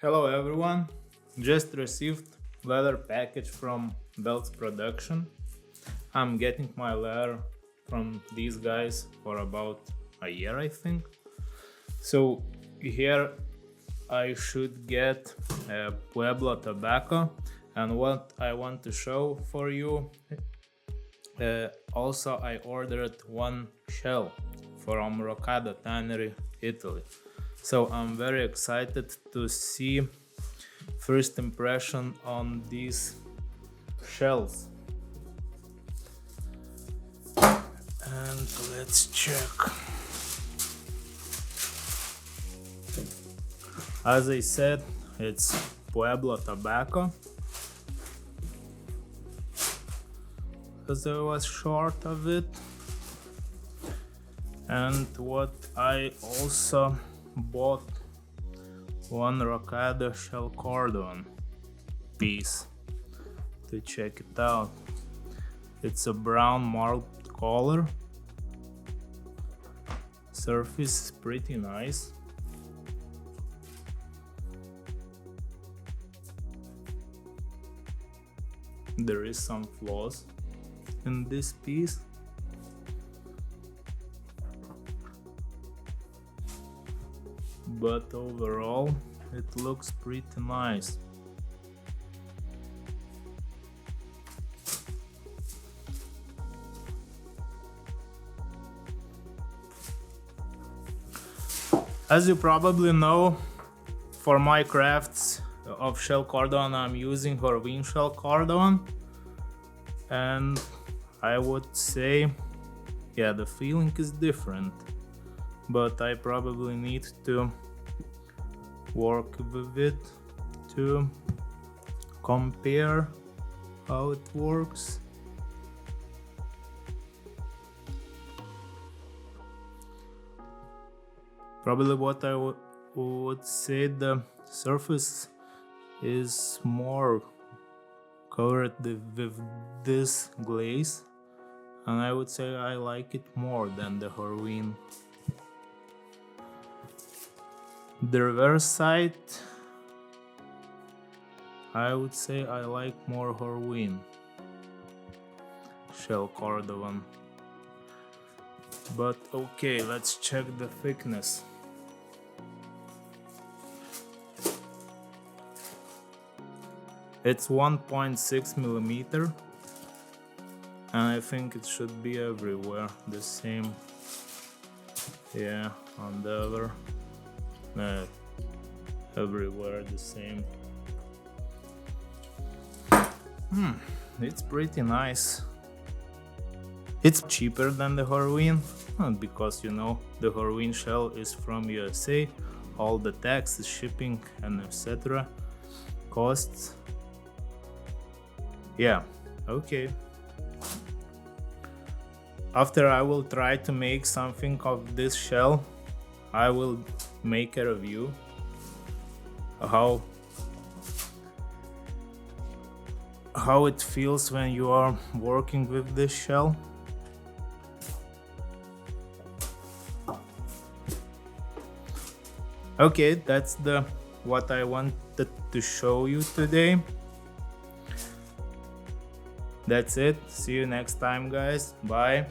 Hello everyone, just received leather package from Belts Production. I'm getting my leather from these guys for about a year, I think. So here I should get a Pueblo tobacco, and what I want to show for you, also I ordered one shell from Rocado Tannery, Italy. So I'm very excited to see first impression on these shells. And let's check. As I said, it's Pueblo tobacco, because I was short of it. And what I also bought one Rocado Shell Cordovan piece to check it out. It's a brown marbled color. Surface is pretty nice. There is some flaws in this piece, but overall it looks pretty nice. As you probably know, for my crafts of shell cordovan I'm using Horween shell cordovan, and I would say, yeah, the feeling is different, but I probably need to work with it to compare how it works. Probably what I would say, the surface is more covered with this glaze, and I would say I like it more than the Horween. The reverse side, I would say I like more Horween shell cordovan. But okay, let's check the thickness. It's 1.6 millimeter, and I think it should be everywhere the same. Yeah, on the other. Everywhere the same. It's pretty nice. It's cheaper than the Horween, because you know the Horween shell is from USA, all the taxes, shipping, and etc. costs. Yeah, okay. After I will try to make something of this shell, I will make a review how it feels when you are working with this shell. Okay, that's what I wanted to show you today. That's it. See you next time, guys. Bye.